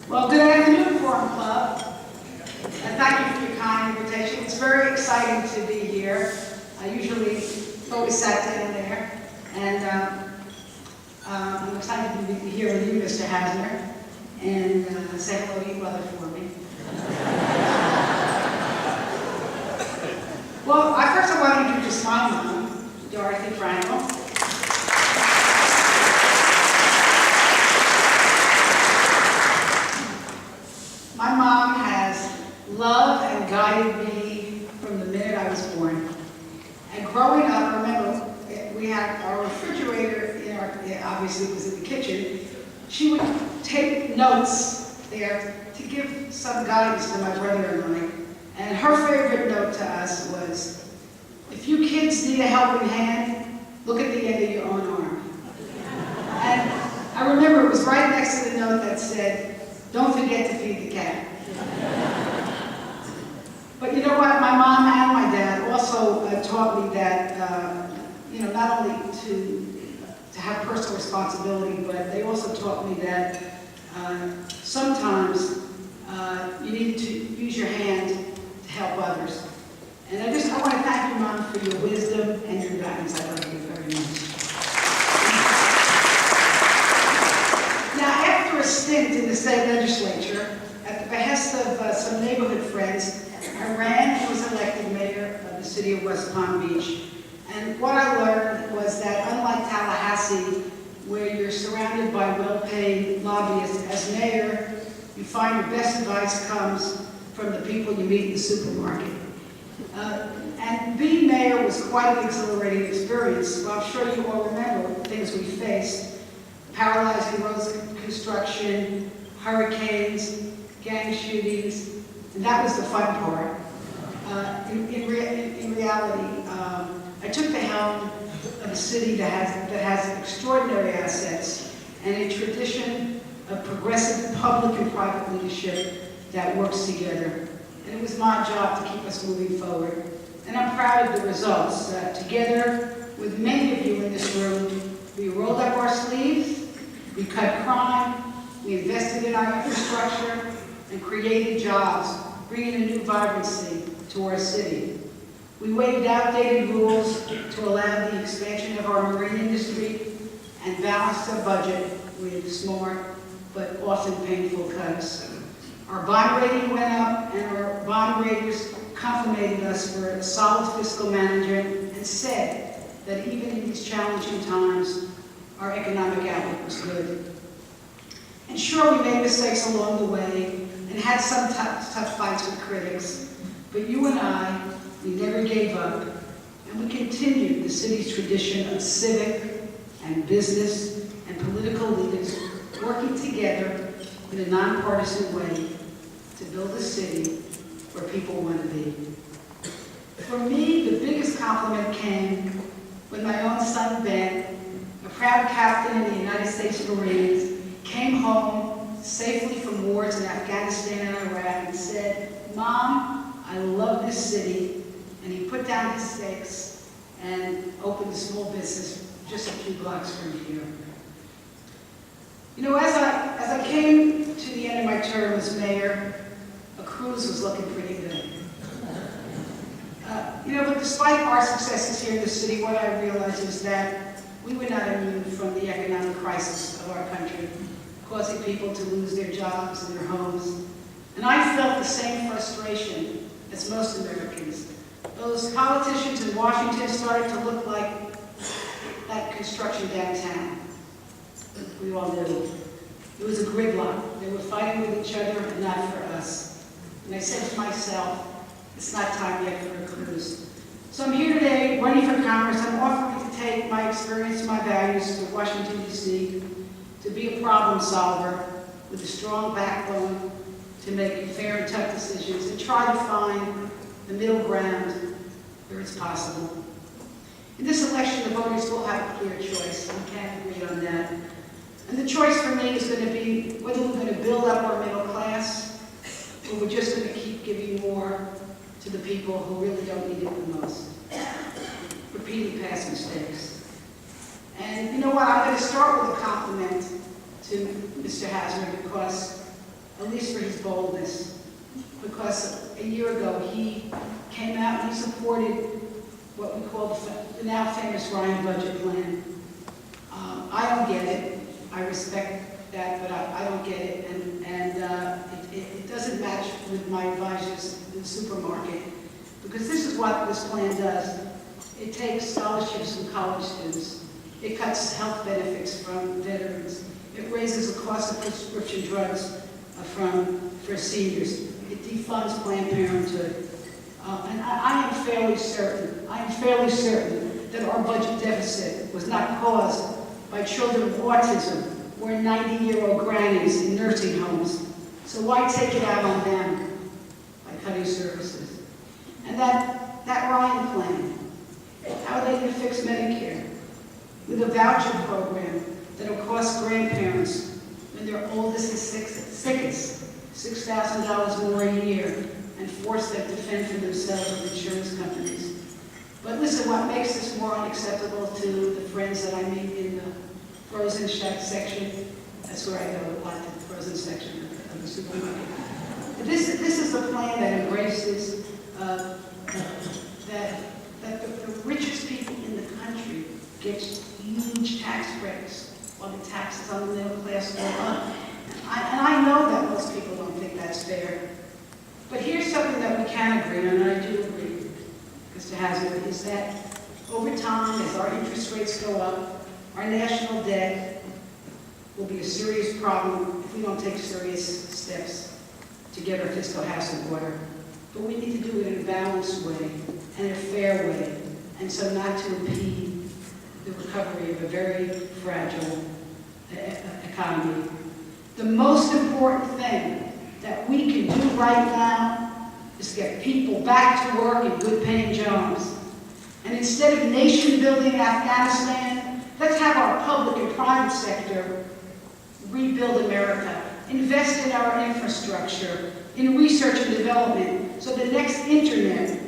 Well, good afternoon, Forum Club. And thank you for your kind invitation. It's very exciting to be here. I usually always sat down there, and I'm excited to be here with you, Mr. Hasner, and say hello to your mother for me. Well, first I want to introduce my mom, Lois Frankel. My mom has loved and guided me from the minute I was born. And growing up, I remember we had our refrigerator in obviously it was in the kitchen. She would take notes there to give some guidance to my brother and I. And her favorite note to us was, if you kids need a helping hand, look at the end of your own arm. And I remember it was right next to the note that said, don't forget to feed the cat. But you know what? My mom and my dad also taught me that, not only to have personal responsibility, but they also taught me that sometimes you need to use your hand to help others. And I want to thank you, Mom, for your wisdom and your guidance. I love you very much. After a stint in the state legislature, at the behest of some neighborhood friends, I ran and was elected mayor of the city of West Palm Beach. And what I learned was that unlike Tallahassee, where you're surrounded by well-paid lobbyists, as mayor, you find your best advice comes from the people you meet in the supermarket. And being mayor was quite an exhilarating experience. Well, I'm sure you all remember the things we faced: paralyzing roads construction, hurricanes, gang shootings, and that was the fun part. In reality, I took the helm of a city that has extraordinary assets and a tradition of progressive public and private leadership that works together. And it was my job to keep us moving forward. And I'm proud of the results. Together with many of you in this room, we rolled up our sleeves, we cut crime, we invested in our infrastructure, and created jobs, bringing a new vibrancy to our city. We waived outdated rules to allow the expansion of our marine industry and balanced our budget with smart but often painful cuts. Our bond rating went up, and our bond raters complimented us for a solid fiscal management and said that even in these challenging times, our economic outlook was good. And sure, we made mistakes along the way and had some tough fights with critics, but you and I, we never gave up, and we continued the city's tradition of civic and business and political leaders working together in a nonpartisan way to build a city where people want to be. For me, the biggest compliment came when my own son, Ben, a proud captain in the United States Marines, came home safely from wars in Afghanistan and Iraq and said, "Mom, I love this city." And he put down his stakes and opened a small business just a few blocks from here. You know, as I came to the end of my term as mayor, a cruise was looking pretty good. But despite our successes here in the city, what I realized is that we were not immune from the economic crisis of our country, causing people to lose their jobs and their homes. And I felt the same frustration as most Americans. Those politicians in Washington started to look like that construction downtown. We all knew. It was a gridlock. They were fighting with each other and not for us. And I said to myself, it's not time yet for a cruise. So I'm here today running for Congress. I'm offering to take my experience and my values to Washington, D.C., to be a problem solver with a strong backbone to make fair and tough decisions and try to find the middle ground where it's possible. In this election, the voters will have a clear choice. We can't agree on that. And the choice for me is going to be whether we're going to build up our middle class or we're just going to keep giving more to the people who really don't need it the most, repeating past mistakes. And you know what? I'm going to start with a compliment to Mr. Hasner because boldness, because a year ago he came out and he supported what we call the now famous Ryan budget plan. I don't get it. I respect that, but I don't get it, and it doesn't match with my advisors in the supermarket, because this is what this plan does. It takes scholarships from college students. It cuts health benefits from veterans. It raises the cost of prescription drugs for seniors. It defunds Planned Parenthood. And I am fairly certain that our budget deficit was not caused by children with autism or 90-year-old grannies in nursing homes. So why take it out on them by cutting services? And that Ryan plan, how are they going to fix Medicare? With a voucher program that will cost grandparents when their oldest is sickest, $6,000 more a year, and force them to fend for themselves with insurance companies. But listen, what makes this more unacceptable to the friends that I meet in the frozen section, that's where I go, a lot to the frozen section of the supermarket. This is a plan that embraces that the richest people in the country get huge tax breaks while the taxes on the middle class go up. And I know that most people don't think that's fair. But here's something that we can agree on, and I do agree, Mr. Hasner, is that over time, as our interest rates go up, our national debt will be a serious problem if we don't take serious steps to get our fiscal house in order. But we need to do it in a balanced way and a fair way, and so not to impede the recovery of a very fragile economy. The most important thing that we can do right now is get people back to work in good-paying jobs. And instead of nation-building in Afghanistan, let's have our public and private sector rebuild America, invest in our infrastructure, in research and development, so the next internet,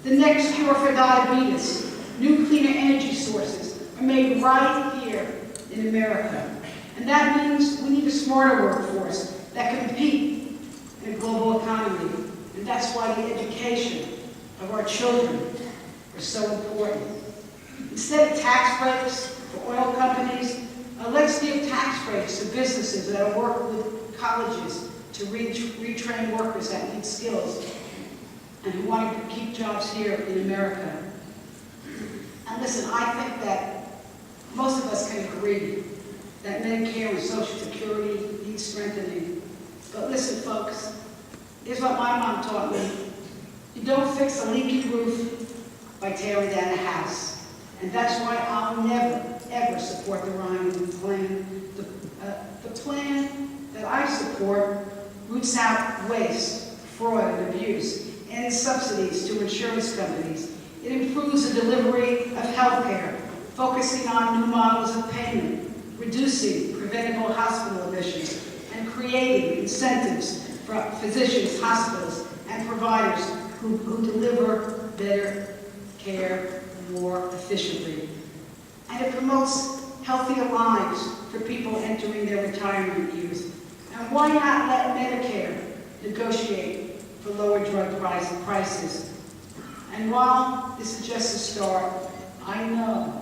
the next cure for diabetes, new cleaner energy sources are made right here in America. And that means we need a smarter workforce that can compete in a global economy. And that's why the education of our children are so important. Instead of tax breaks for oil companies, let's give tax breaks to businesses that work with colleges to retrain workers that need skills and who want to keep jobs here in America. And listen, I think that most of us can agree that Medicare and Social Security need strengthening. But listen, folks, here's what my mom taught me. You don't fix a leaky roof by tearing down a house. And that's why I'll never, ever support the Ryan plan. The plan that I support roots out waste, fraud, and abuse, and subsidies to insurance companies. It improves the delivery of health care, focusing on new models of payment, reducing preventable hospital admissions, and creating incentives for physicians, hospitals, and providers who deliver better care more efficiently. And it promotes healthier lives for people entering their retirement years. And why not let Medicare negotiate for lower drug prices? And while this is just a start, I know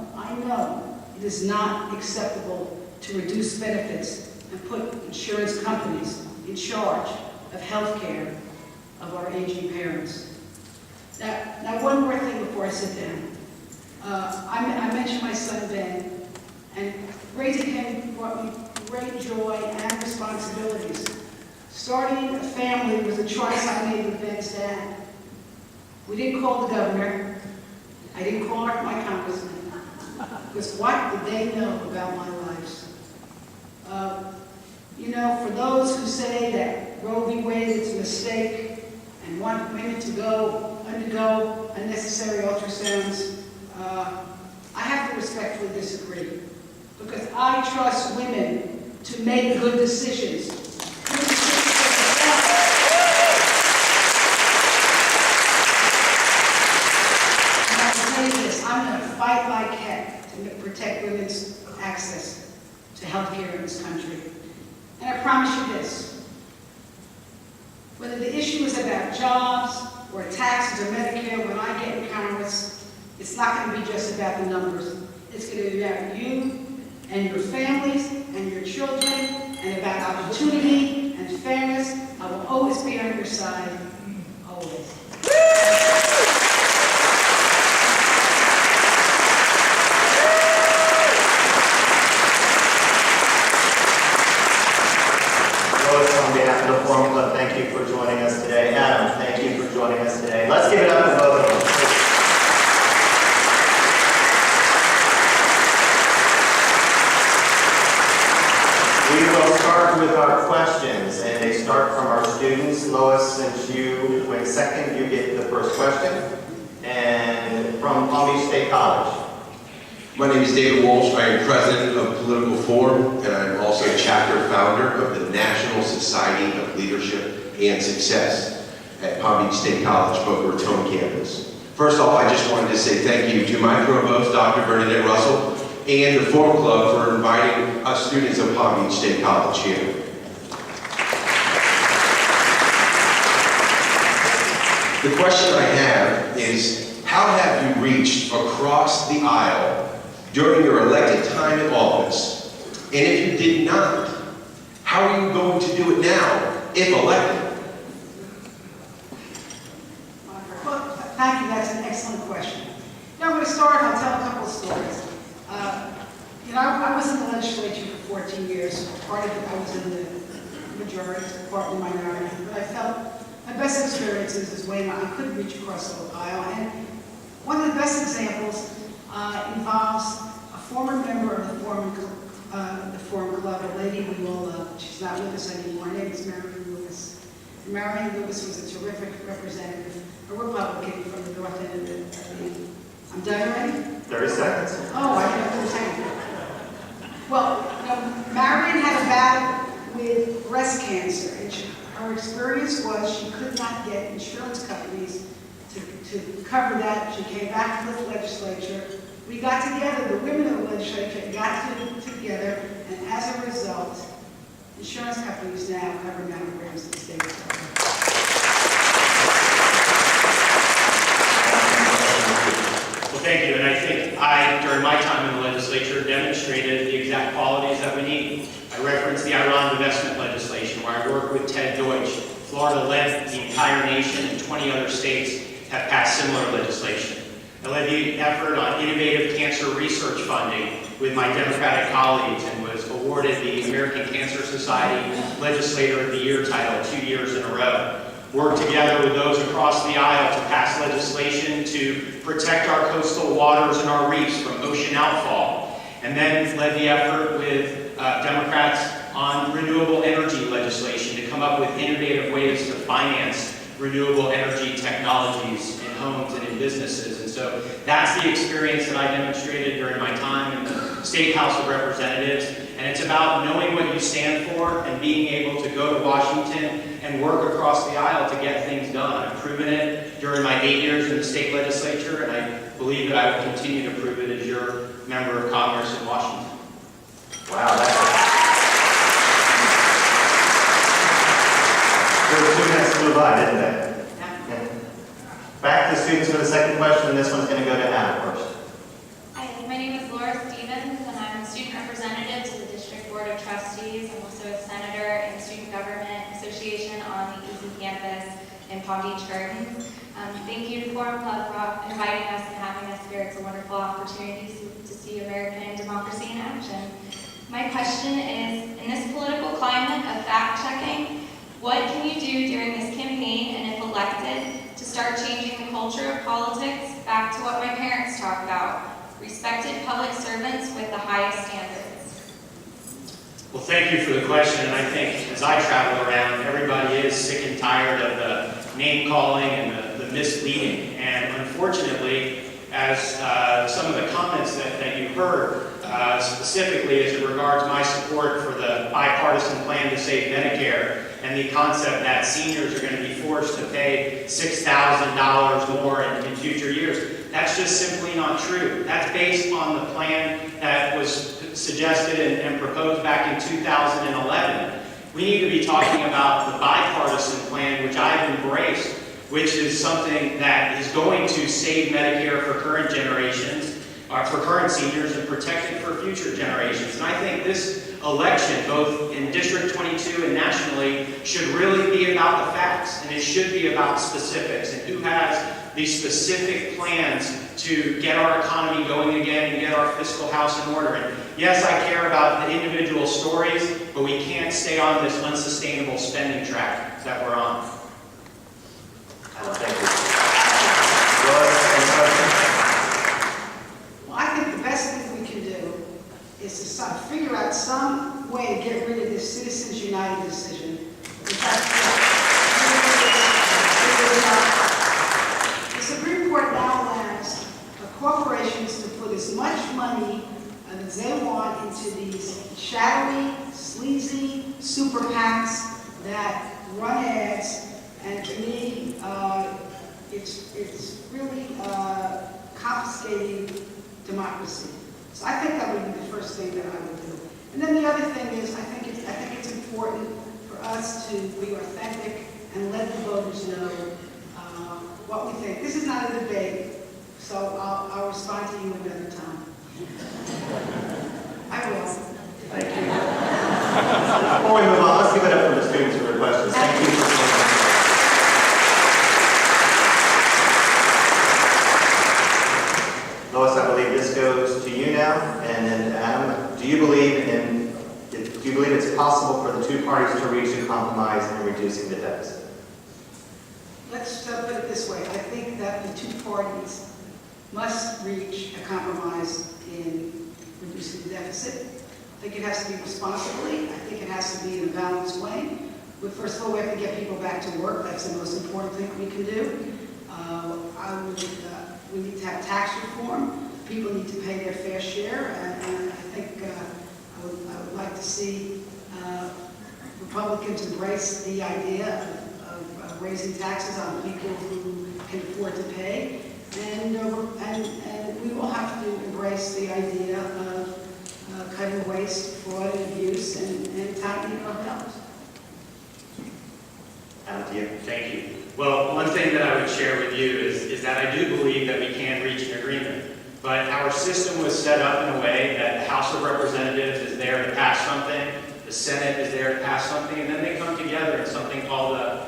it is not acceptable to reduce benefits and put insurance companies in charge of health care of our aging parents. Now one more thing before I sit down. I mentioned my son Ben, and raising him brought me great joy and responsibilities. Starting a family was a choice I made with Ben's dad. We didn't call the governor. I didn't call my congressman. Because what did they know about my lives? You know, for those who say that Roe v. Wade is a mistake and want women to undergo unnecessary ultrasounds, I have to respectfully disagree. Because I trust women to make good decisions. And I will tell you this, I'm going to fight like heck to protect women's access to health care in this country. And I promise you this, whether the issue is about jobs or taxes or Medicare, when I get in Congress, it's not going to be just about the numbers. It's going to be about you and your families and your children and about opportunity and fairness. I will always be on your side, always. Lois, on behalf of the Forum Club, thank you for joining us today. Adam, thank you for joining us today. Let's give it up for both of them. We will start with our questions, and they start from our students. Lois, since you went second, you get the first question. And from Palm Beach State College. My name is David Walsh. I am president of Political Forum, and I'm also chapter founder of the National Society of Leadership and Success at Palm Beach State College, Boca Raton campus. First off, I just wanted to say thank you to my provost, Dr. Bernadette Russell, and the Forum Club for inviting us students of Palm Beach State College here. The question I have is, how have you reached across the aisle during your elected time in office? And if you did not, how are you going to do it now, if elected? Well, thank you. That's an excellent question. I'm going to start. I'll tell a couple of stories. I was in the legislature for 14 years. Part of it, I was in the majority, part in the minority. But I felt my best experiences is when I could reach across the aisle. And one of the best examples involves a former member of the Forum Club, a lady we all love. She's not with us anymore. Her name is Marion Lewis. And Marion Lewis was a terrific representative, a Republican from the north end of the I'm done already? 30 seconds. Oh, I didn't have 30 seconds. Well, Marion had a battle with breast cancer, and her experience was she could not get insurance companies to cover that. She came back to the legislature. We got together, the women of the legislature got together, and as a result, insurance companies now cover mammograms in the state of Florida. Well, thank you, and I think during my time in the legislature, demonstrated the exact qualities that we need. I referenced the Iran investment legislation, where I worked with Ted Deutsch. Florida led the entire nation, and 20 other states have passed similar legislation. I led the effort on innovative cancer research funding with my Democratic colleagues and was awarded the American Cancer Society Legislator of the Year title 2 years in a row. Worked together with those across the aisle to pass legislation to protect our coastal waters and our reefs from ocean outfall. And then led the effort with Democrats on renewable energy legislation to come up with innovative ways to finance renewable energy technologies in homes and in businesses. And so that's the experience that I demonstrated during my time in the State House of Representatives. And it's about knowing what you stand for and being able to go to Washington and work across the aisle to get things done. I've proven it during my 8 years in the state legislature, and I believe that I will continue to prove it as your member of Congress in Washington. Wow, that's There were 2 minutes to move by, didn't they? Yeah. Back to the students for the second question, and this one's going to go to Adam first. Hi, my name is Lois Stevens, and I'm a student representative to the District Board of Trustees. I'm also a senator in the Student Government Association on the EASY campus in Palm Beach Gardens. Thank you to Forum Club for inviting us and having us here. It's a wonderful opportunity to see American democracy in action. My question is, in this political climate of fact-checking, what can you do during this campaign and if elected to start changing the culture of politics back to what my parents talk about, respected public servants with the highest standards? Well, thank you for the question, and I think as I travel around, everybody is sick and tired of the name-calling and the misleading. And unfortunately, as some of the comments that you heard, specifically as it regards my support for the bipartisan plan to save Medicare, and the concept that seniors are going to be forced to pay $6,000 more in future years. That's just simply not true. That's based on the plan that was suggested and proposed back in 2011. We need to be talking about the bipartisan plan, which I embraced, which is something that is going to save Medicare for current generations, for current seniors, and protect it for future generations. And I think this election, both in District 22 and nationally, should really be about the facts, and it should be about specifics, and who has these specific plans to get our economy going again and get our fiscal house in order. And yes, I care about the individual stories, but we can't stay on this unsustainable spending track that we're on. Thank you. Lois, any questions? Well, I think the best thing we can do is to figure out some way to get rid of this Citizens United decision. In fact, the Supreme Court now allows corporations to put as much money as they want into these shadowy, sleazy super PACs that run ads, and to me, it's really confiscating democracy. So I think that would be the first thing that I would do. And then the other thing is, I think it's important for us to be authentic and let the voters know what we think. This is not a debate, so I'll respond to you another time. I will. Thank you. Before we move on, let's give it up for the students for their questions. Thank you for coming. Lois, I believe this goes to you now, and then to Adam. Do you believe it's possible for the two parties to reach a compromise in reducing the deficit? Let's put it this way. I think that the two parties must reach a compromise in reducing the deficit. I think it has to be responsibly. I think it has to be in a balanced way. But first of all, we have to get people back to work. That's the most important thing we can do. We need to have tax reform. People need to pay their fair share. And I think I would like to see Republicans embrace the idea of raising taxes on people who can afford to pay. And we will have to embrace the idea of cutting waste, fraud, and abuse, and tightening our belts. Adam, to you. Thank you. Well, one thing that I would share with you is that I do believe that we can reach an agreement. But our system was set up in a way that the House of Representatives is there to pass something, the Senate is there to pass something, and then they come together in something called a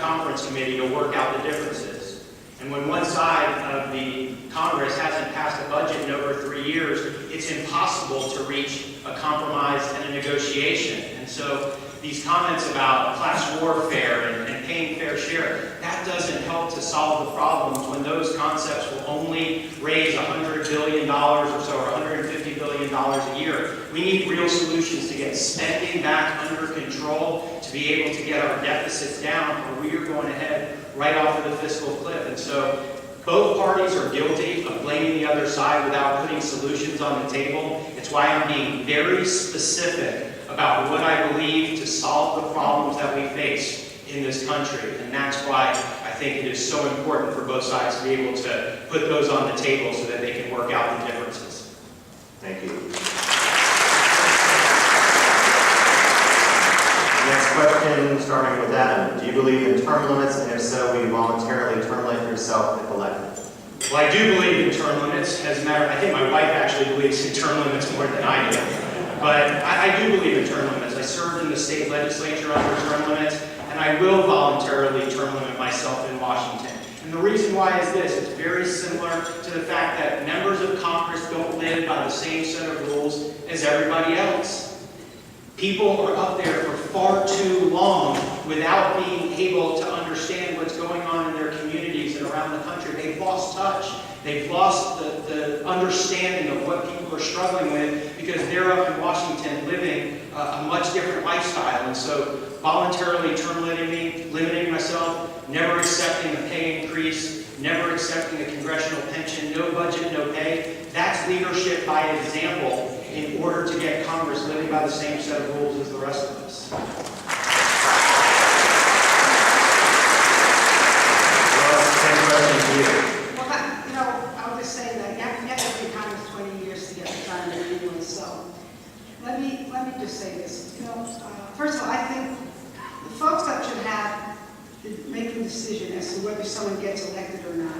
conference committee to work out the differences. And when one side of the Congress hasn't passed a budget in over 3 years, it's impossible to reach a compromise and a negotiation. And so these comments about class warfare and paying fair share, that doesn't help to solve the problems when those concepts will only raise $100 billion or so, or $150 billion a year. We need real solutions to get spending back under control, to be able to get our deficits down, or we are going to head right off of the fiscal cliff. And so both parties are guilty of blaming the other side without putting solutions on the table. It's why I'm being very specific about what I believe to solve the problems that we face in this country. And that's why I think it is so important for both sides to be able to put those on the table so that they can work out the differences. Thank you. Next question, starting with Adam. Do you believe in term limits? And if so, will you voluntarily term limit yourself if elected? Well, I do believe in term limits. As a matter, I think my wife actually believes in term limits more than I do. But I do believe in term limits. I served in the state legislature under term limits, and I will voluntarily term limit myself in Washington. And the reason why is this. It's very similar to the fact that members of Congress don't live by the same set of rules as everybody else. People are up there for far too long without being able to understand what's going on in their communities and around the country. They've lost touch. They've lost the understanding of what people are struggling with because they're up in Washington living a much different lifestyle. And so voluntarily term limiting myself, never accepting a pay increase, never accepting a congressional pension, no budget, no pay, that's leadership by example in order to get Congress living by the same set of rules as the rest of us. Same question to you. I'll just say that you have to be in Congress 20 years to get retirement anyway, so let me just say this. First of all, I think the folks that should have making decision as to whether someone gets elected or not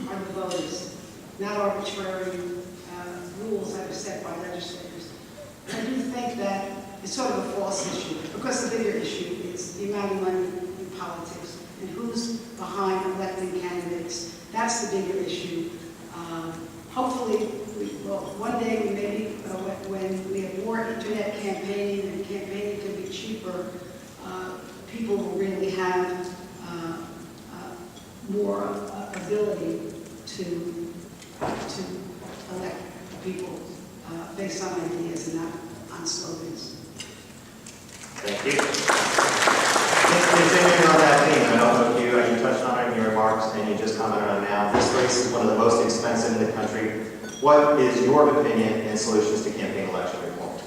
are the voters, not arbitrary rules that are set by legislators. I do think that it's sort of a false issue, because the bigger issue is the amount of money in politics and who's behind electing candidates. That's the bigger issue. Hopefully, one day we maybe, when we have more internet campaigning and campaigning can be cheaper, people will really have more ability to elect people based on ideas and not on slogans. Thank you. Continuing on that theme, I don't know if you touched on it in your remarks and you just commented on it now. This race is one of the most expensive in the country. What is your opinion and solutions to campaign election reform?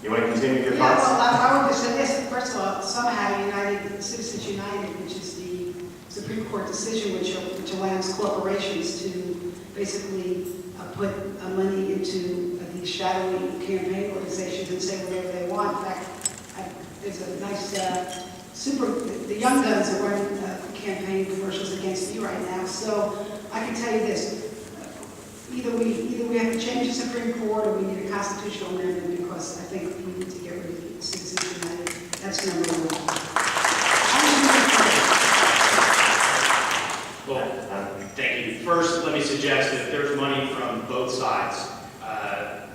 You want to continue your thoughts? Yeah, well, I would just say this. First of all, somehow Citizens United, which is the Supreme Court decision which allows corporations to basically put money into these shadowy campaign organizations and say whatever they want. In fact, there's a nice the young guns are running campaign commercials against me right now. So I can tell you this: either we have to change the Supreme Court or we need a constitutional amendment, because I think we need to get rid of Citizens United. That's number one. Well, thank you. First, let me suggest that there's money from both sides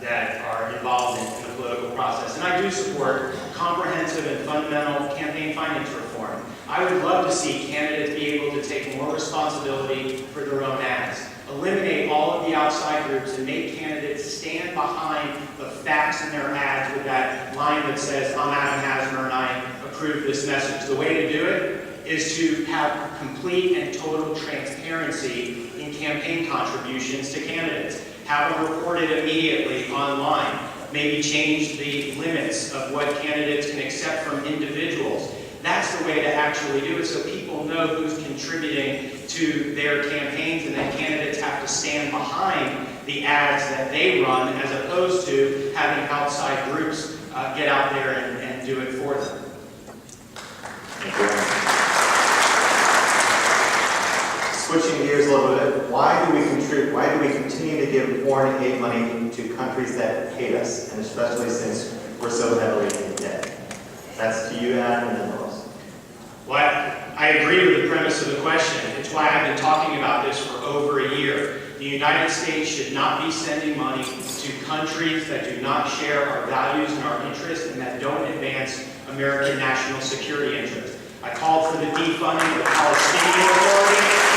that are involved in the political process. And I do support comprehensive and fundamental campaign finance reform. I would love to see candidates be able to take more responsibility for their own ads, eliminate all of the outside groups, and make candidates stand behind the facts in their ads with that line that says, "I'm Adam Hasner and I approve this message." The way to do it is to have complete and total transparency in campaign contributions to candidates. Have them reported immediately online. Maybe change the limits of what candidates can accept from individuals. That's the way to actually do it, so people know who's contributing to their campaigns, and then candidates have to stand behind the ads that they run, as opposed to having outside groups get out there and do it for them. Thank you. Switching gears a little bit, why do we continue to give foreign aid money to countries that hate us, and especially since we're so heavily in debt? That's to you, Adam, and then Lois. Well, I agree with the premise of the question. It's why I've been talking about this for over a year. The United States should not be sending money to countries that do not share our values and our interests and that don't advance American national security interests. I called for the defunding of the Palestinian Authority.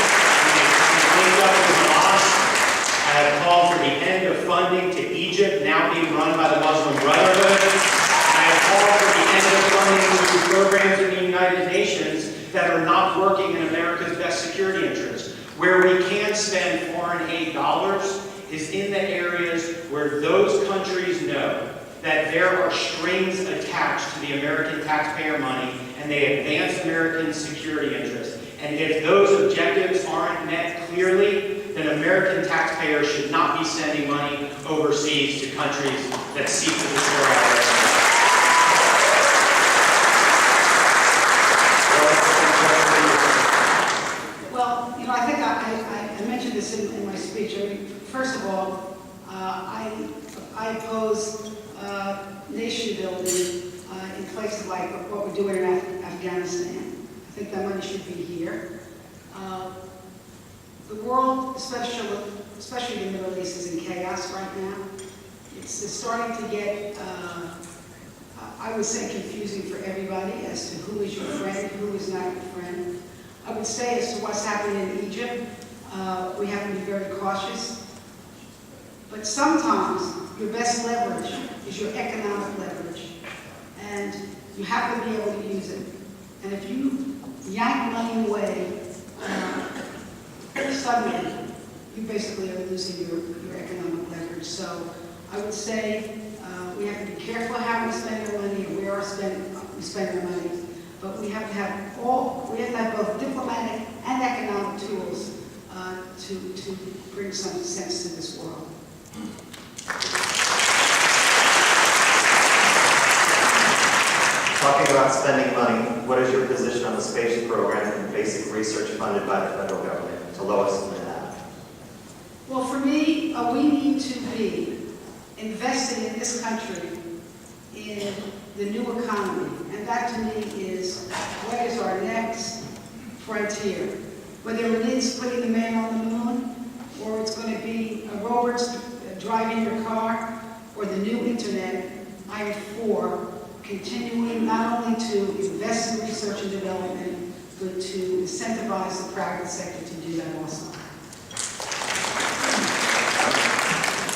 I have called for the end of funding to Egypt, now being run by the Muslim Brotherhood. I have called for the end of funding to programs in the United Nations that are not working in America's best security interests. Where we can spend foreign aid dollars is in the areas where those countries know that there are strings attached to the American taxpayer money and they advance American security interests. And if those objectives aren't met clearly, then American taxpayers should not be sending money overseas to countries that seek to destroy our residents. Well, I think I mentioned this in my speech. First of all, I oppose nation building in places like what we're doing in Afghanistan. I think that money should be here. The world, especially the Middle East, is in chaos right now. It's starting to get, I would say, confusing for everybody as to who is your friend, who is not your friend. I would say as to what's happening in Egypt, we have to be very cautious. But sometimes your best leverage is your economic leverage. And you have to be able to use it. And if you yank money away, suddenly, you basically are losing your economic leverage. So I would say we have to be careful how we spend our money and where we spend our money. But we have to have both diplomatic and economic tools to bring some sense to this world. Talking about spending money, what is your position on the space program and basic research funded by the federal government? To Lois and then Adam. Well, for me, we need to be investing in this country in the new economy. And that to me is what is our next frontier. Whether it is putting the man on the moon, or it's going to be robots driving your car, or the new internet, I am for continuing not only to invest in research and development, but to incentivize the private sector to do that also.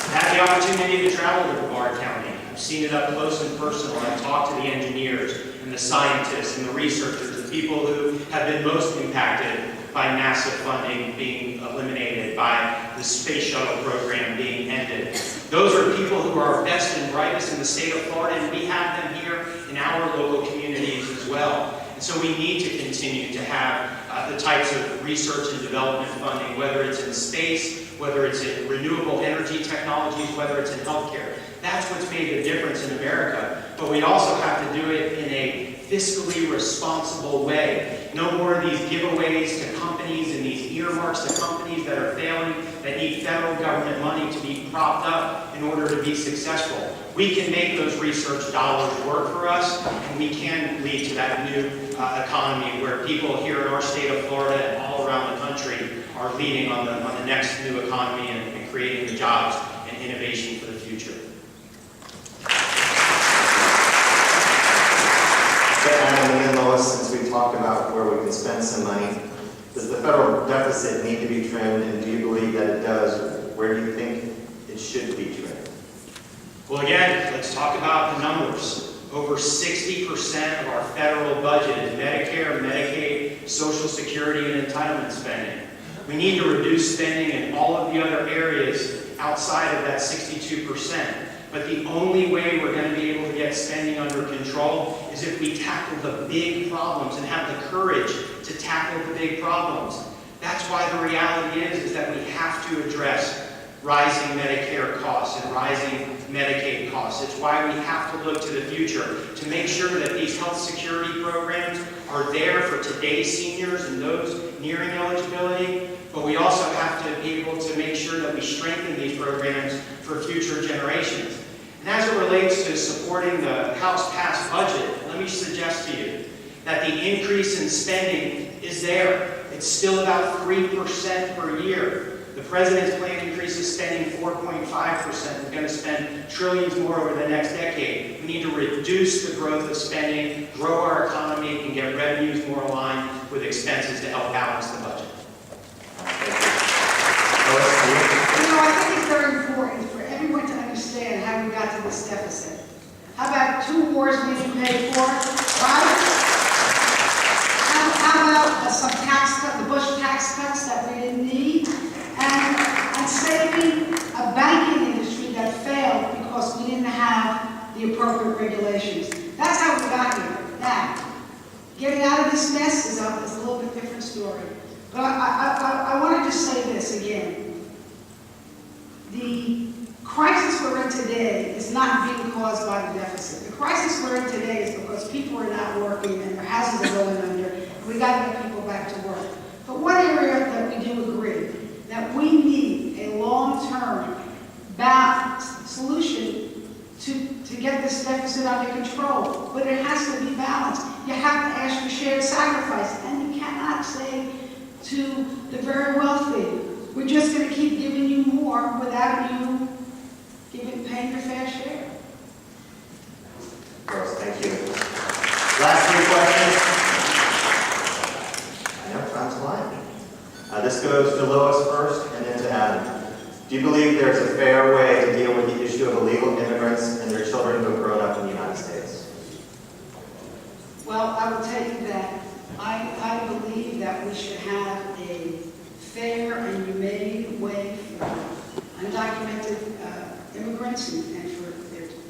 I've had the opportunity to travel to Brevard County. I've seen it up close and personal. I've talked to the engineers and the scientists and the researchers, the people who have been most impacted by NASA funding being eliminated, by the space shuttle program being ended. Those are people who are best and brightest in the state of Florida, and we have them here in our local communities as well. And so we need to continue to have the types of research and development funding, whether it's in space, whether it's in renewable energy technologies, whether it's in healthcare. That's what's made the difference in America. But we also have to do it in a fiscally responsible way. No more of these giveaways to companies and these earmarks to companies that are failing, that need federal government money to be propped up in order to be successful. We can make those research dollars work for us, and we can lead to that new economy where people here in our state of Florida and all around the country are leading on the next new economy and creating the jobs and innovation for the future. Adam and then Lois, since we talked about where we can spend some money, does the federal deficit need to be trimmed, and do you believe that it does? Where do you think it should be trimmed? Well, again, let's talk about the numbers. Over 60% of our federal budget is Medicare, Medicaid, Social Security, and entitlement spending. We need to reduce spending in all of the other areas outside of that 62%. But the only way we're going to be able to get spending under control is if we tackle the big problems and have the courage to tackle the big problems. That's why the reality is that we have to address rising Medicare costs and rising Medicaid costs. It's why we have to look to the future to make sure that these health security programs are there for today's seniors and those nearing eligibility. But we also have to be able to make sure that we strengthen these programs for future generations. And as it relates to supporting the House-passed budget, let me suggest to you that the increase in spending is there. It's still about 3% per year. The President's plan increases spending 4.5%. We're going to spend trillions more over the next decade. We need to reduce the growth of spending, grow our economy, and get revenues more aligned with expenses to help balance the budget. I think it's very important for everyone to understand how we got to this deficit. How about 2 wars we didn't pay for, right? How about some tax cuts, the Bush tax cuts that we didn't need? And saving a banking industry that failed because we didn't have the appropriate regulations. That's how we got here. Now, getting out of this mess is a little bit different story. But I want to just say this again. The crisis we're in today is not being caused by the deficit. The crisis we're in today is because people are not working and their houses are going under, and we got to get people back to work. But one area that we do agree, that we need a long-term balanced solution to get this deficit under control. But it has to be balanced. You have to ask for shared sacrifice, and you cannot say to the very wealthy, we're just going to keep giving you more without you paying your fair share. Of course, thank you. Last 3 questions. I know, time's flying. This goes to Lois first and then to Adam. Do you believe there's a fair way to deal with the issue of illegal immigrants and their children who have grown up in the United States? Well, I will tell you that I believe that we should have a fair and humane way for undocumented immigrants and for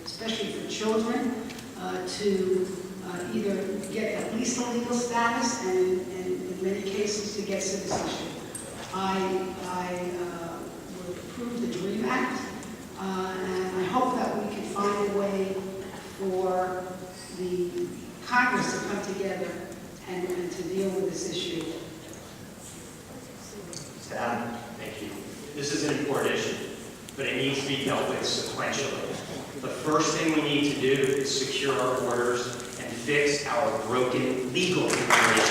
especially for children to either get at least a legal status and in many cases to get citizenship. I would approve the DREAM Act, and I hope that we can find a way for the Congress to come together and to deal with this issue. Mr. Adam? Thank you. This is an important issue, but it needs to be dealt with sequentially. The first thing we need to do is secure our borders and fix our broken legal immigration